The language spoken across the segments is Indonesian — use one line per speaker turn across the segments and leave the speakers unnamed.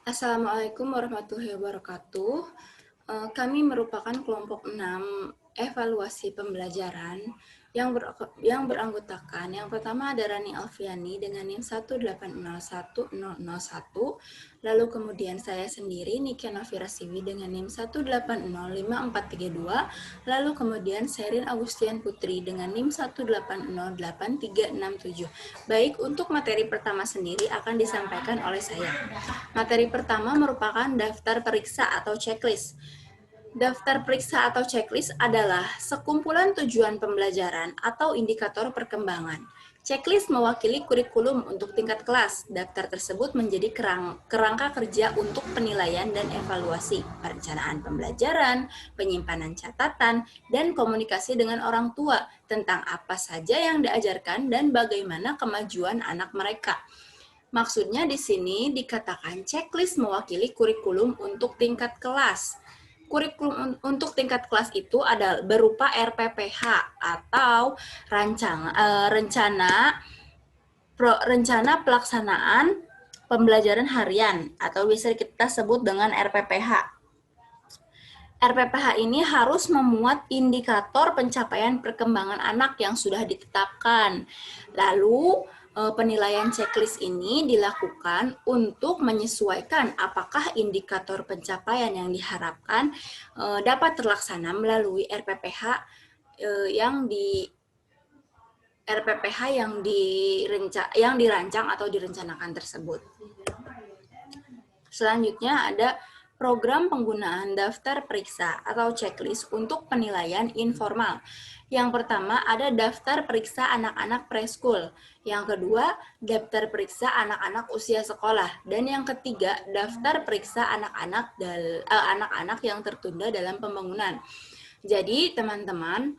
Assalamualaikum warahmatullahi wabarakatuh. Kami merupakan kelompok 6 evaluasi pembelajaran yang beranggotakan yang pertama ada Rani Alfiani dengan NIM 1801001, lalu kemudian saya sendiri Nikia Novira Siwi dengan NIM 1805432, lalu kemudian Sherin Agustian Putri dengan NIM 1808367. Baik, untuk materi pertama sendiri akan disampaikan oleh saya. Materi pertama merupakan daftar periksa atau checklist. Daftar periksa atau checklist adalah sekumpulan tujuan pembelajaran atau indikator perkembangan. Checklist mewakili kurikulum untuk tingkat kelas. Daftar tersebut menjadi kerangka kerja untuk penilaian dan evaluasi, perencanaan pembelajaran, penyimpanan catatan, dan komunikasi dengan orang tua tentang apa saja yang diajarkan dan bagaimana kemajuan anak mereka. Maksudnya di sini dikatakan checklist mewakili kurikulum untuk tingkat kelas. Kurikulum untuk tingkat kelas itu adalah berupa RPPH atau rencana pelaksanaan pembelajaran harian atau bisa kita sebut dengan RPPH. RPPH ini harus memuat indikator pencapaian perkembangan anak yang sudah ditetapkan. Lalu penilaian checklist ini dilakukan untuk menyesuaikan apakah indikator pencapaian yang diharapkan dapat terlaksana melalui RPPH yang dirancang atau direncanakan tersebut. Selanjutnya ada program penggunaan daftar periksa atau checklist untuk penilaian informal. Yang pertama ada daftar periksa anak-anak preschool. Yang kedua, daftar periksa anak-anak usia sekolah. Dan yang ketiga, daftar periksa anak-anak yang tertunda dalam pembangunan. Jadi, teman-teman,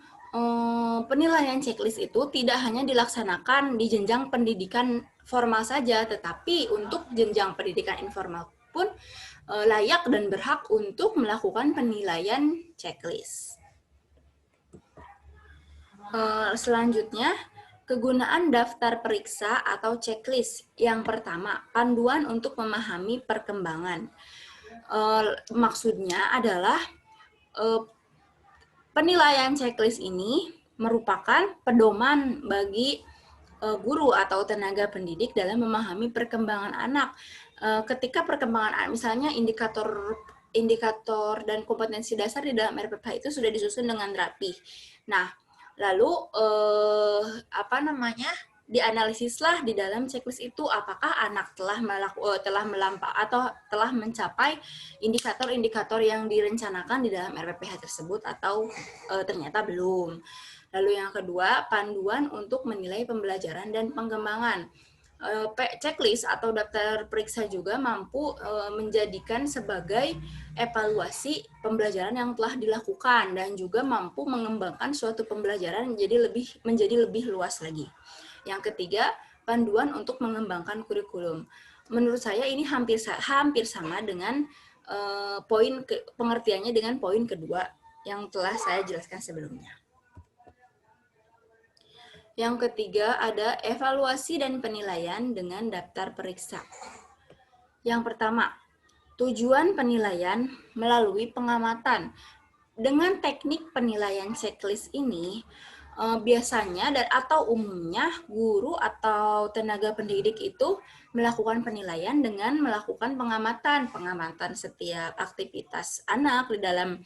penilaian checklist itu tidak hanya dilaksanakan di jenjang pendidikan formal saja, tetapi untuk jenjang pendidikan informal pun layak dan berhak untuk melakukan penilaian checklist. Selanjutnya, kegunaan daftar periksa atau checklist. Yang pertama, panduan untuk memahami perkembangan. Maksudnya adalah penilaian checklist ini merupakan pedoman bagi guru atau tenaga pendidik dalam memahami perkembangan anak. Ketika perkembangan anak, misalnya indikator dan kompetensi dasar di dalam RPPH itu sudah disusun dengan rapi. Nah, lalu dianalisislah di dalam checklist itu apakah anak telah mencapai indikator-indikator yang direncanakan di dalam RPPH tersebut atau ternyata belum. Lalu yang kedua, panduan untuk menilai pembelajaran dan pengembangan. Checklist atau daftar periksa juga mampu menjadikan sebagai evaluasi pembelajaran yang telah dilakukan dan juga mampu mengembangkan suatu pembelajaran menjadi lebih luas lagi. Yang ketiga, panduan untuk mengembangkan kurikulum. Menurut saya ini hampir sama dengan pengertiannya dengan poin kedua yang telah saya jelaskan sebelumnya. Yang ketiga ada evaluasi dan penilaian dengan daftar periksa. Yang pertama, tujuan penilaian melalui pengamatan. Dengan teknik penilaian checklist ini, biasanya atau umumnya guru atau tenaga pendidik itu melakukan penilaian dengan melakukan pengamatan setiap aktivitas anak di dalam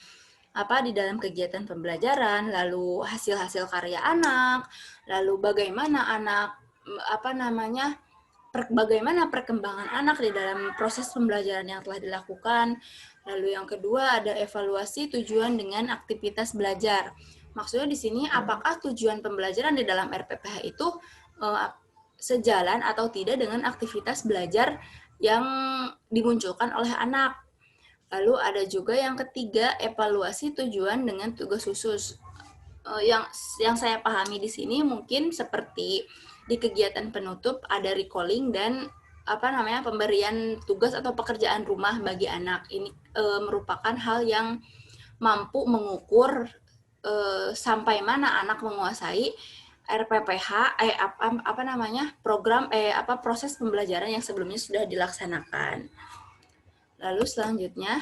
kegiatan pembelajaran, lalu hasil-hasil karya anak, lalu bagaimana perkembangan anak di dalam proses pembelajaran yang telah dilakukan. Lalu yang kedua ada evaluasi tujuan dengan aktivitas belajar. Maksudnya di sini apakah tujuan pembelajaran di dalam RPPH itu sejalan atau tidak dengan aktivitas belajar yang dimunculkan oleh anak. Lalu ada juga yang ketiga, evaluasi tujuan dengan tugas khusus. Yang saya pahami di sini mungkin seperti di kegiatan penutup ada recalling dan pemberian tugas atau pekerjaan rumah bagi anak. Ini merupakan hal yang mampu mengukur sampai mana anak menguasai RPPH proses pembelajaran yang sebelumnya sudah dilaksanakan. Lalu selanjutnya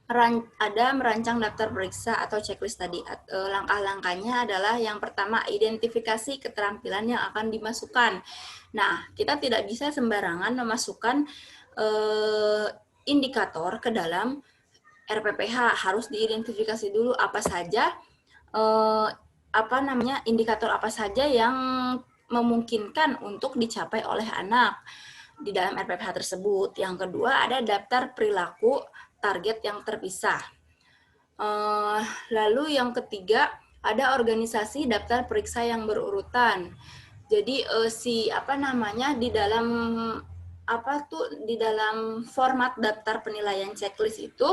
ada merancang daftar periksa atau checklist tadi. Langkah-langkahnya adalah yang pertama, identifikasi keterampilan yang akan dimasukkan. Nah, kita tidak bisa sembarangan memasukkan indikator ke dalam RPPH. Harus diidentifikasi dulu apa saja indikator apa saja yang memungkinkan untuk dicapai oleh anak di dalam RPPH tersebut. Yang kedua, ada daftar perilaku target yang terpisah. Lalu yang ketiga, ada organisasi daftar periksa yang berurutan. Jadi di dalam format daftar penilaian checklist itu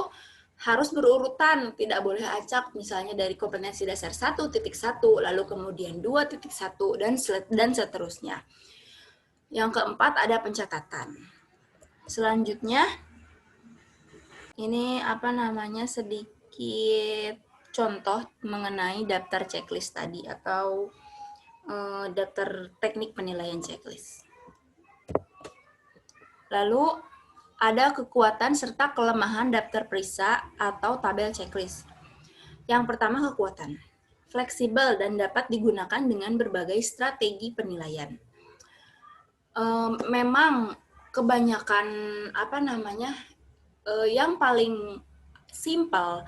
harus berurutan, tidak boleh acak, misalnya dari kompetensi dasar 1.1, lalu kemudian 2.1 dan seterusnya. Yang keempat, ada pencatatan. Selanjutnya ini sedikit contoh mengenai daftar checklist tadi atau daftar teknik penilaian checklist. Lalu ada kekuatan serta kelemahan daftar periksa atau tabel checklist. Yang pertama, kekuatan. Fleksibel dan dapat digunakan dengan berbagai strategi penilaian. Memang kebanyakan yang paling simpel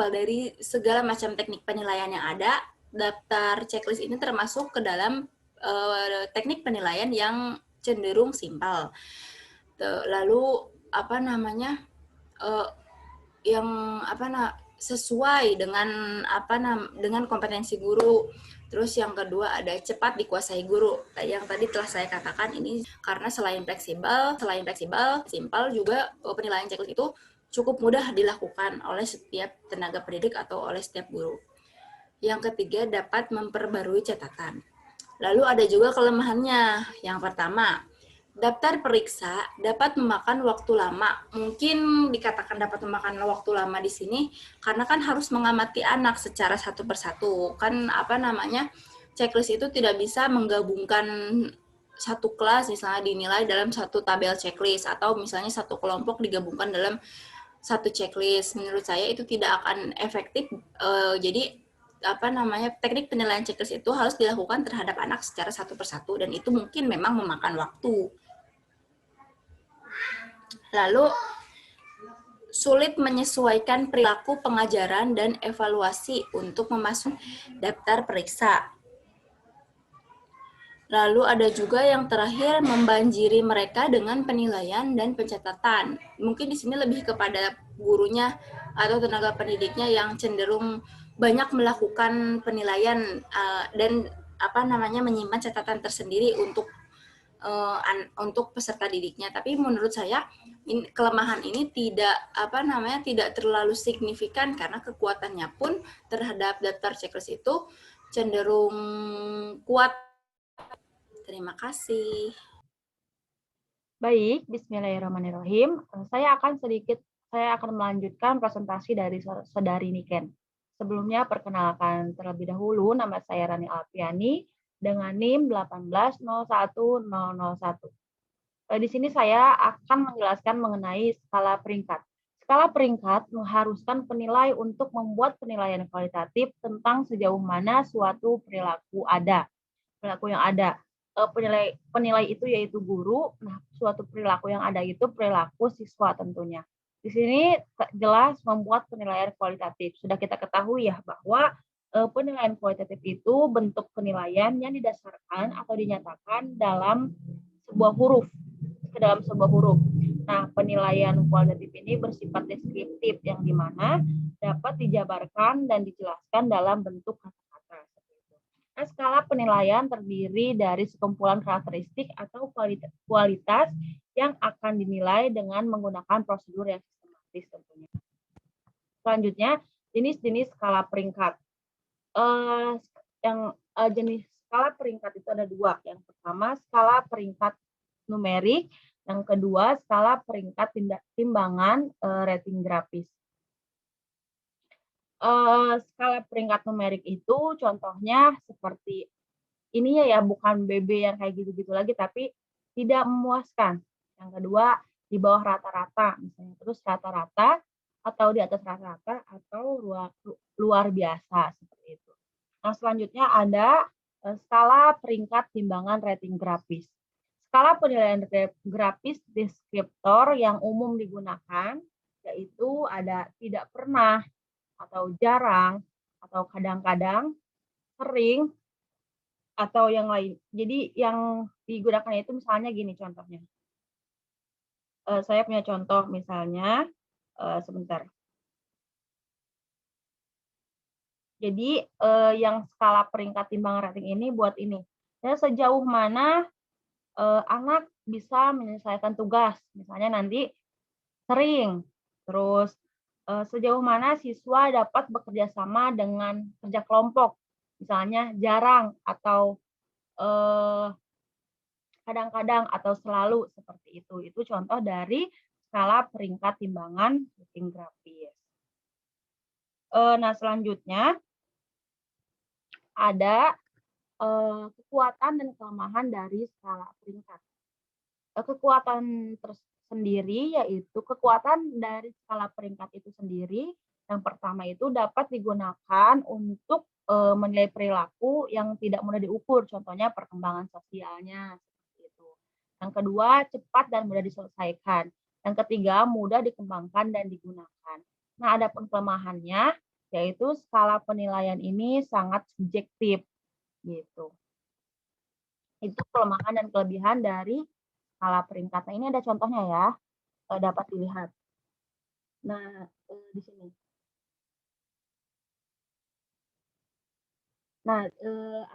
dari segala macam teknik penilaian yang ada, daftar checklist ini termasuk ke dalam teknik penilaian yang cenderung simpel. Lalu sesuai dengan kompetensi guru. Terus yang kedua, ada cepat dikuasai guru. Yang tadi telah saya katakan ini karena selain fleksibel, simpel juga penilaian checklist itu cukup mudah dilakukan oleh setiap tenaga pendidik atau oleh setiap guru. Yang ketiga, dapat memperbarui catatan. Lalu ada juga kelemahannya. Yang pertama, daftar periksa dapat memakan waktu lama. Mungkin dikatakan dapat memakan waktu lama di sini karena kan harus mengamati anak secara satu persatu. Kan checklist itu tidak bisa menggabungkan satu kelas misalnya dinilai dalam satu tabel checklist atau misalnya satu kelompok digabungkan dalam satu checklist. Menurut saya itu tidak akan efektif. Jadi teknik penilaian checklist itu harus dilakukan terhadap anak secara satu persatu dan itu mungkin memang memakan waktu. Lalu sulit menyesuaikan perilaku pengajaran dan evaluasi untuk memasukkan daftar periksa. Lalu ada juga yang terakhir, membanjiri mereka dengan penilaian dan pencatatan. Mungkin di sini lebih kepada gurunya atau tenaga pendidiknya yang cenderung banyak melakukan penilaian dan menyimpan catatan tersendiri untuk peserta didiknya. Tapi menurut saya kelemahan ini tidak terlalu signifikan karena kekuatannya pun terhadap daftar checklist itu cenderung kuat. Terima kasih.
Baik, bismillahirrahmanirrahim. Saya akan melanjutkan presentasi dari Saudari Niken. Sebelumnya perkenalkan terlebih dahulu, nama saya Rani Alfiani dengan NIM 1801001. Di sini saya akan menjelaskan mengenai skala peringkat. Skala peringkat mengharuskan penilai untuk membuat penilaian kualitatif tentang sejauh mana suatu perilaku yang ada. Penilai itu yaitu guru. Nah, suatu perilaku yang ada itu perilaku siswa tentunya. Di sini jelas membuat penilaian kualitatif. Sudah kita ketahui ya bahwa penilaian kualitatif itu bentuk penilaian yang didasarkan atau dinyatakan dalam sebuah huruf. Nah, penilaian kualitatif ini bersifat deskriptif yang dimana dapat dijabarkan dan dijelaskan dalam bentuk kata-kata. Nah, skala penilaian terdiri dari sekumpulan karakteristik atau kualitas yang akan dinilai dengan menggunakan prosedur yang sistematis tentunya. Selanjutnya, jenis-jenis skala peringkat. Jenis skala peringkat itu ada dua. Yang pertama, skala peringkat numerik. Yang kedua, skala peringkat timbangan rating grafis. Skala peringkat numerik itu contohnya seperti ini ya, bukan BB yang kayak gitu-gitu lagi, tapi tidak memuaskan. Yang kedua, di bawah rata-rata misalnya, terus rata-rata atau di atas rata-rata atau luar biasa seperti itu. Nah, selanjutnya ada skala peringkat timbangan rating grafis. Skala penilaian grafis deskriptor yang umum digunakan yaitu ada tidak pernah atau jarang atau kadang-kadang, sering atau yang lain. Jadi yang digunakan itu misalnya gini contohnya. Saya punya contoh misalnya, sebentar. Jadi, yang skala peringkat timbangan rating ini buat ini, ya sejauh mana, anak bisa menyelesaikan tugas, misalnya nanti sering, terus, sejauh mana siswa dapat bekerja sama dengan kerja kelompok, misalnya jarang atau, eee, kadang-kadang atau selalu, seperti itu. Itu contoh dari skala peringkat timbangan rating grafis. Nah selanjutnya ada kekuatan dan kelemahan dari skala peringkat. Kekuatan tersendiri yaitu kekuatan dari skala peringkat itu sendiri, yang pertama itu dapat digunakan untuk, menilai perilaku yang tidak mudah diukur, contohnya perkembangan sosialnya, seperti itu. Yang kedua, cepat dan mudah diselesaikan. Yang ketiga, mudah dikembangkan dan digunakan. Nah, adapun kelemahannya, yaitu skala penilaian ini sangat subjektif. Gitu. Itu kelemahan dan kelebihan dari skala peringkat. Nah, ini ada contohnya ya, dapat dilihat. Nah, di sini. Nah,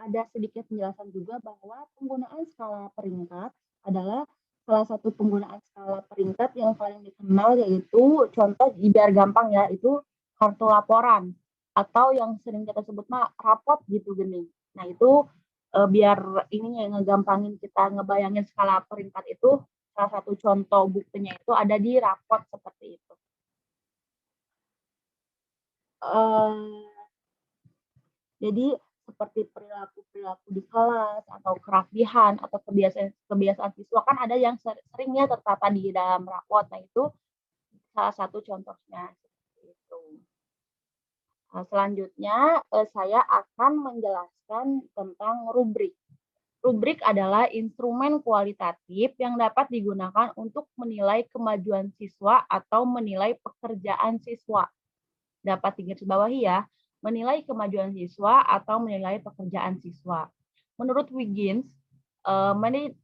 ada sedikit penjelasan juga bahwa penggunaan skala peringkat adalah salah satu penggunaan skala peringkat yang paling dikenal, yaitu contoh biar gampang ya, itu kartu laporan atau yang sering kita sebut rapot gitu gini. Nah, itu biar ini yang ngegampangin kita ngebayangin skala peringkat itu, salah satu contoh buktinya itu ada di rapot seperti itu. Jadi seperti perilaku-perilaku di kelas atau kerapihan atau kebiasaan siswa kan ada yang seringnya tertata di dalam rapot. Nah, itu salah satu contohnya seperti itu. Nah, selanjutnya saya akan menjelaskan tentang rubrik. Rubrik adalah instrumen kualitatif yang dapat digunakan untuk menilai kemajuan siswa atau menilai pekerjaan siswa. Dapat digarisbawahi ya, menilai kemajuan siswa atau menilai pekerjaan siswa. Menurut Wiggins,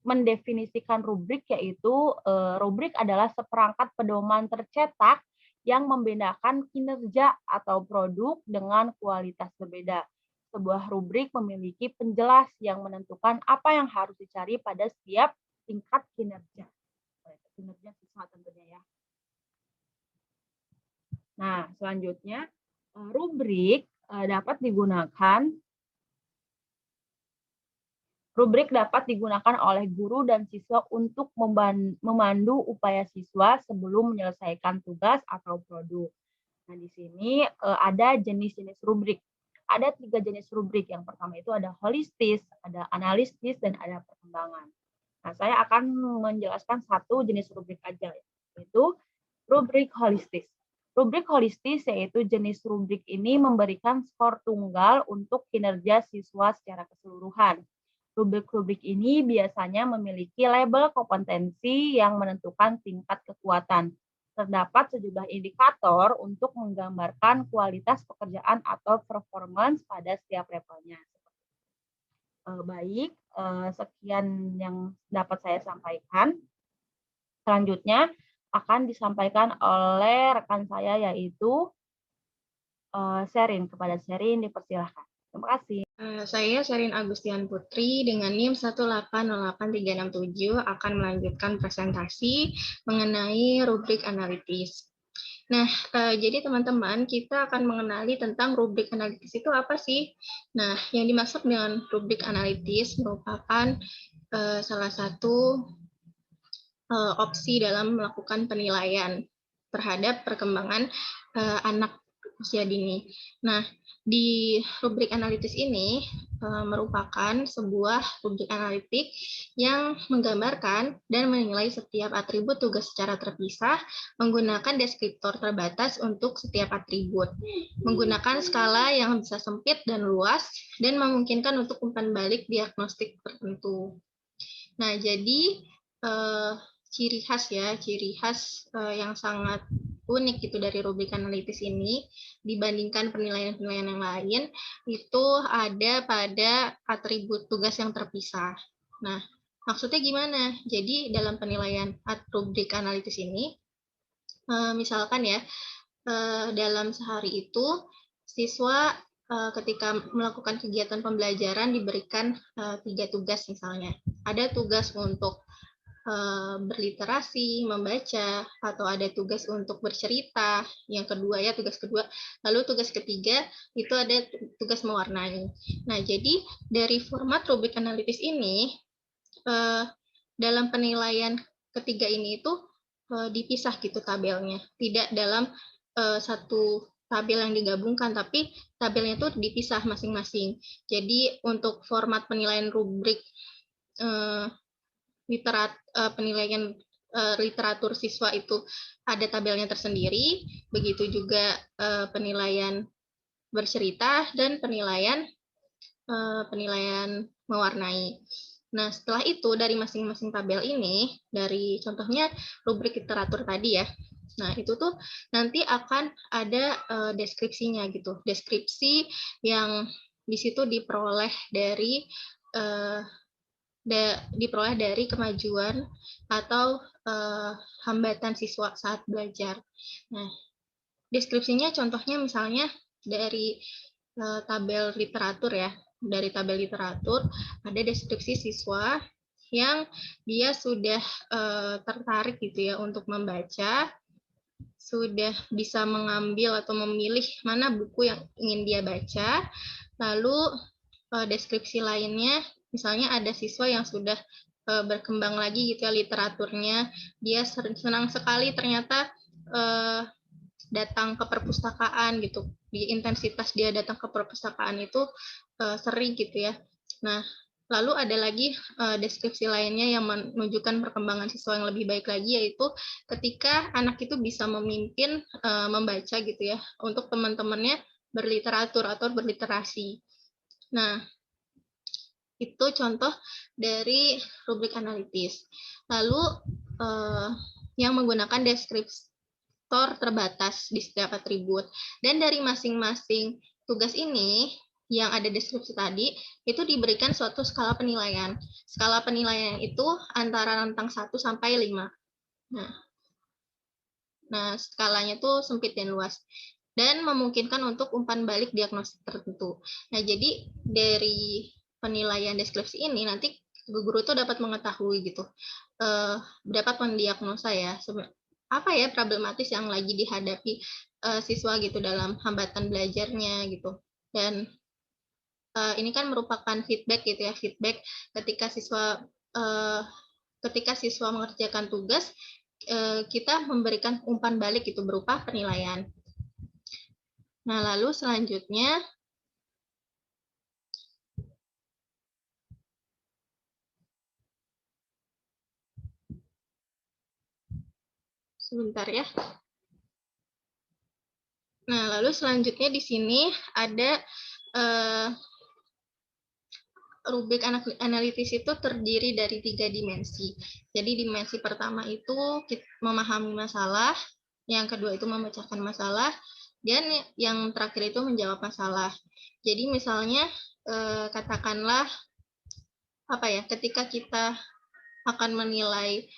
mendefinisikan rubrik yaitu rubrik adalah seperangkat pedoman tercetak yang membedakan kinerja atau produk dengan kualitas berbeda. Sebuah rubrik memiliki penjelas yang menentukan apa yang harus dicari pada setiap tingkat kinerja. Kinerja siswa tentunya ya. Nah, selanjutnya rubrik dapat digunakan oleh guru dan siswa untuk memandu upaya siswa sebelum menyelesaikan tugas atau produk. Nah, di sini ada jenis-jenis rubrik. Ada 3 jenis rubrik. Yang pertama itu ada holistis, ada analisis, dan ada perkembangan. Nah, saya akan menjelaskan satu jenis rubrik aja, yaitu rubrik holistis. Rubrik holistis yaitu jenis rubrik ini memberikan skor tunggal untuk kinerja siswa secara keseluruhan. Rubrik-rubrik ini biasanya memiliki label kompetensi yang menentukan tingkat kekuatan. Terdapat sejumlah indikator untuk menggambarkan kualitas pekerjaan atau performance pada setiap levelnya. Baik, sekian yang dapat saya sampaikan. Selanjutnya akan disampaikan oleh rekan saya yaitu Sherin. Kepada Sherin dipersilahkan. Terima kasih.
Saya Sherin Agustian Putri dengan NIM 1808367 akan melanjutkan presentasi mengenai rubrik analitis. Nah, jadi teman-teman, kita akan mengenali tentang rubrik analitis itu apa sih? Nah, yang dimaksud dengan rubrik analitis merupakan salah satu opsi dalam melakukan penilaian terhadap perkembangan anak usia dini. Nah, di rubrik analitis ini merupakan sebuah rubrik analitik yang menggambarkan dan menilai setiap atribut tugas secara terpisah menggunakan deskriptor terbatas untuk setiap atribut, menggunakan skala yang bisa sempit dan luas, dan memungkinkan untuk umpan balik diagnostik tertentu. Nah, jadi ciri khas yang sangat unik gitu dari rubrik analitis ini dibandingkan penilaian-penilaian yang lain itu ada pada atribut tugas yang terpisah. Nah, maksudnya gimana? Jadi dalam penilaian rubrik analitis ini, misalkan ya, dalam sehari itu siswa ketika melakukan kegiatan pembelajaran diberikan 3 tugas misalnya. Ada tugas untuk berliterasi, membaca, atau ada tugas untuk bercerita, yang kedua ya tugas kedua, lalu tugas ketiga itu ada tugas mewarnai. Nah, jadi dari format rubrik analitis ini, dalam penilaian ketiga ini itu dipisah gitu tabelnya, tidak dalam satu tabel yang digabungkan, tapi tabelnya itu dipisah masing-masing. Jadi untuk format penilaian rubrik penilaian literatur siswa itu ada tabelnya tersendiri, begitu juga penilaian bercerita dan penilaian mewarnai. Nah, setelah itu dari masing-masing tabel ini, dari contohnya rubrik literatur tadi ya, nah itu tuh nanti akan ada deskripsinya gitu, deskripsi yang di situ diperoleh dari kemajuan atau hambatan siswa saat belajar. Nah, deskripsinya contohnya misalnya dari tabel literatur ya. Dari tabel literatur ada deskripsi siswa yang dia sudah tertarik gitu ya untuk membaca, sudah bisa mengambil atau memilih mana buku yang ingin dia baca. Lalu deskripsi lainnya, misalnya ada siswa yang sudah berkembang lagi gitu ya literaturnya, dia senang sekali ternyata datang ke perpustakaan gitu, di intensitas dia datang ke perpustakaan itu sering gitu ya. Nah, lalu ada lagi deskripsi lainnya yang menunjukkan perkembangan siswa yang lebih baik lagi, yaitu ketika anak itu bisa memimpin membaca gitu ya untuk teman-temannya berliteratur atau berliterasi. Nah, itu contoh dari rubrik analitis. Lalu yang menggunakan deskriptor terbatas di setiap atribut. Dan dari masing-masing tugas ini yang ada deskripsi tadi, itu diberikan suatu skala penilaian. Skala penilaian itu antara rentang 1 sampai 5. Nah, skalanya tuh sempit dan luas. Dan memungkinkan untuk umpan balik diagnosis tertentu. Nah, jadi dari penilaian deskripsi ini nanti guru itu dapat mengetahui gitu, dapat mendiagnosa ya apa ya problematis yang lagi dihadapi siswa gitu dalam hambatan belajarnya gitu. Dan ini kan merupakan feedback gitu ya, feedback ketika siswa mengerjakan tugas, kita memberikan umpan balik itu berupa penilaian. Nah, lalu selanjutnya sebentar ya. Nah, lalu selanjutnya di sini ada rubrik analitis itu terdiri dari 3 dimensi. Jadi dimensi pertama itu memahami masalah, yang kedua itu memecahkan masalah, dan yang terakhir itu menjawab masalah. Jadi misalnya katakanlah apa ya, ketika kita akan menilai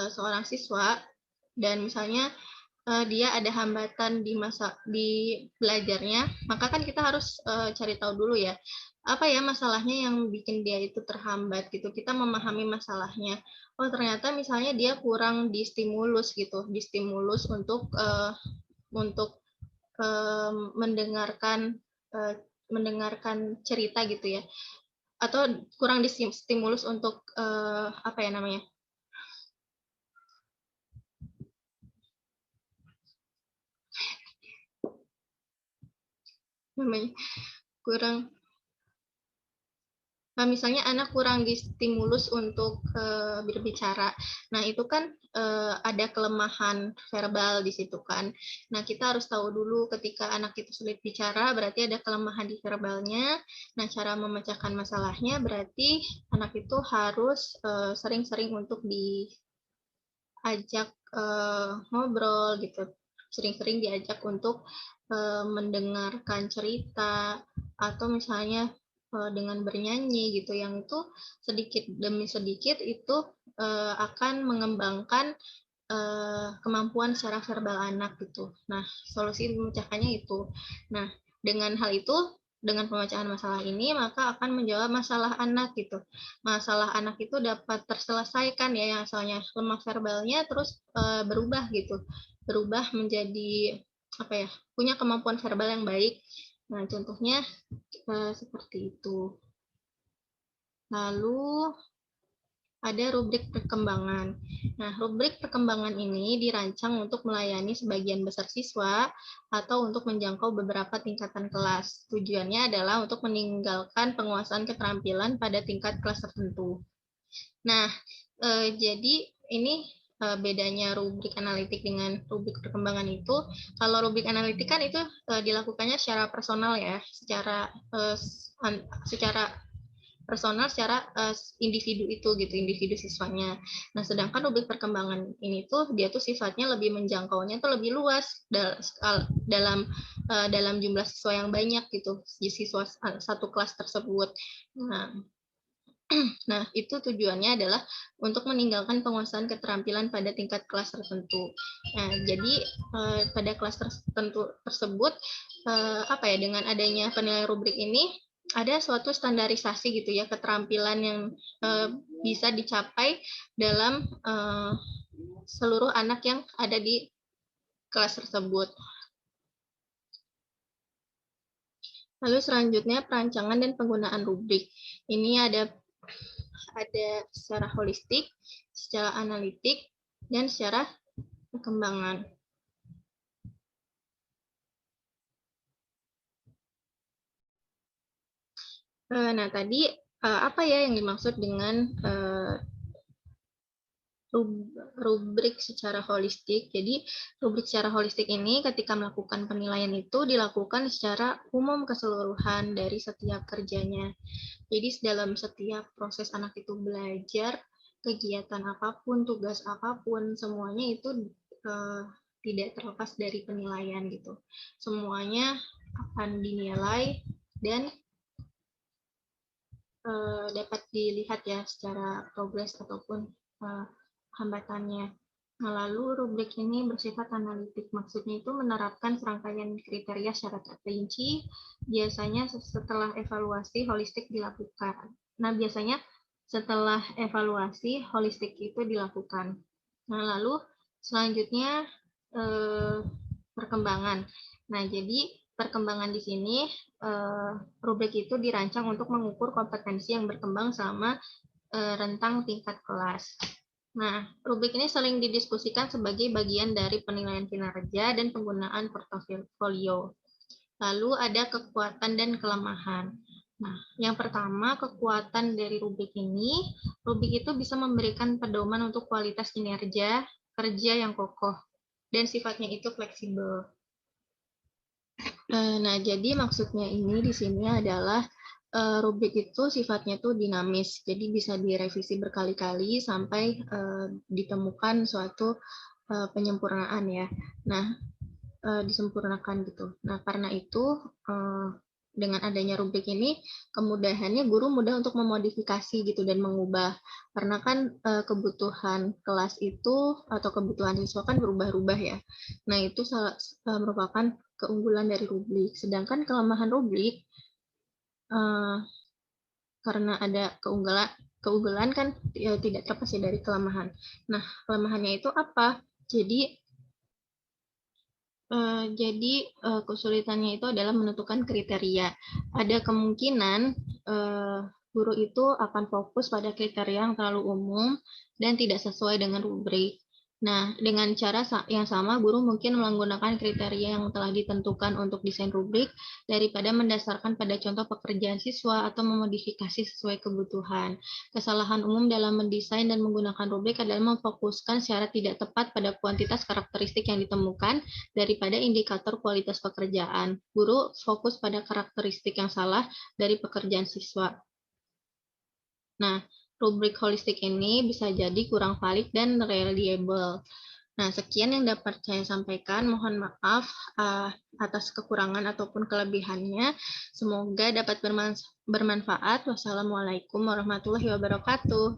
seorang siswa dan misalnya dia ada hambatan di belajarnya, maka kan kita harus cari tahu dulu ya, apa ya masalahnya yang bikin dia itu terhambat gitu. Kita memahami masalahnya. Oh, ternyata misalnya dia kurang distimulus gitu, distimulus untuk mendengarkan cerita gitu ya. Atau kurang distimulus untuk apa ya namanya? kurang misalnya anak kurang distimulus untuk berbicara. Nah, itu kan ada kelemahan verbal di situ kan. Nah, kita harus tahu dulu ketika anak itu sulit bicara, berarti ada kelemahan di verbalnya. Nah, cara memecahkan masalahnya berarti anak itu harus sering-sering untuk diajak ngobrol gitu. Sering-sering diajak untuk mendengarkan cerita, atau misalnya dengan bernyanyi gitu, yang itu sedikit demi sedikit itu akan mengembangkan kemampuan secara verbal anak gitu. Nah, solusi memecahkannya itu. Nah, dengan hal itu, dengan pemecahan masalah ini, maka akan menjawab masalah anak gitu. Masalah anak itu dapat terselesaikan ya, yang asalnya lemah verbalnya terus berubah gitu. Berubah menjadi apa ya? Punya kemampuan verbal yang baik. Nah, contohnya seperti itu. Lalu ada rubrik perkembangan. Nah, rubrik perkembangan ini dirancang untuk melayani sebagian besar siswa atau untuk menjangkau beberapa tingkatan kelas. Tujuannya adalah untuk meninggalkan penguasaan keterampilan pada tingkat kelas tertentu. Nah, jadi ini bedanya rubrik analitik dengan rubrik perkembangan itu. Kalau rubrik analitik kan itu dilakukannya secara personal ya, secara personal, secara individu itu gitu, individu siswanya. Nah, sedangkan rubrik perkembangan ini tuh dia tuh sifatnya lebih menjangkaunya tuh lebih luas dalam jumlah siswa yang banyak gitu, siswa satu kelas tersebut. Nah, itu tujuannya adalah untuk meninggalkan penguasaan keterampilan pada tingkat kelas tertentu. Nah, jadi pada kelas tertentu tersebut apa ya, dengan adanya penilaian rubrik ini ada suatu standarisasi gitu ya, keterampilan yang bisa dicapai dalam seluruh anak yang ada di kelas tersebut. Lalu selanjutnya perancangan dan penggunaan rubrik. Ini ada secara holistik, secara analitik, dan secara perkembangan. Nah, tadi apa ya yang dimaksud dengan rubrik secara holistik? Jadi, rubrik secara holistik ini ketika melakukan penilaian itu dilakukan secara umum keseluruhan dari setiap kerjanya. Jadi, dalam setiap proses anak itu belajar, kegiatan apapun, tugas apapun, semuanya itu tidak terlepas dari penilaian gitu. Semuanya akan dinilai dan dapat dilihat ya secara progres ataupun hambatannya. Nah, lalu rubrik ini bersifat analitik, maksudnya itu menerapkan serangkaian kriteria secara terperinci, biasanya setelah evaluasi holistik dilakukan. Nah, biasanya setelah evaluasi holistik itu dilakukan. Nah, lalu selanjutnya perkembangan. Nah, jadi perkembangan di sini rubrik itu dirancang untuk mengukur kompetensi yang berkembang selama rentang tingkat kelas. Nah, rubrik ini sering didiskusikan sebagai bagian dari penilaian kinerja dan penggunaan portofolio. Lalu ada kekuatan dan kelemahan. Nah, yang pertama, kekuatan dari rubrik ini, rubrik itu bisa memberikan pedoman untuk kualitas kinerja kerja yang kokoh dan sifatnya itu fleksibel. Nah, jadi maksudnya ini di sini adalah rubrik itu sifatnya itu dinamis, jadi bisa direvisi berkali-kali sampai ditemukan suatu penyempurnaan ya. Nah, disempurnakan gitu. Nah, karena itu dengan adanya rubrik ini kemudahannya guru mudah untuk memodifikasi gitu dan mengubah, karena kan kebutuhan kelas itu atau kebutuhan siswa kan berubah-ubah ya. Nah, itu merupakan keunggulan dari rubrik. Sedangkan kelemahan rubrik karena ada keunggulan kan tidak terlepas dari kelemahan. Nah, kelemahannya itu apa? Jadi kesulitannya itu adalah menentukan kriteria. Ada kemungkinan guru itu akan fokus pada kriteria yang terlalu umum dan tidak sesuai dengan rubrik. Nah, dengan cara yang sama, guru mungkin menggunakan kriteria yang telah ditentukan untuk desain rubrik daripada mendasarkan pada contoh pekerjaan siswa atau memodifikasi sesuai kebutuhan. Kesalahan umum dalam mendesain dan menggunakan rubrik adalah memfokuskan secara tidak tepat pada kuantitas karakteristik yang ditemukan daripada indikator kualitas pekerjaan. Guru fokus pada karakteristik yang salah dari pekerjaan siswa. Nah, rubrik holistik ini bisa jadi kurang valid dan reliable. Nah, sekian yang dapat saya sampaikan. Mohon maaf atas kekurangan ataupun kelebihannya. Semoga dapat bermanfaat. Wassalamualaikum warahmatullahi wabarakatuh.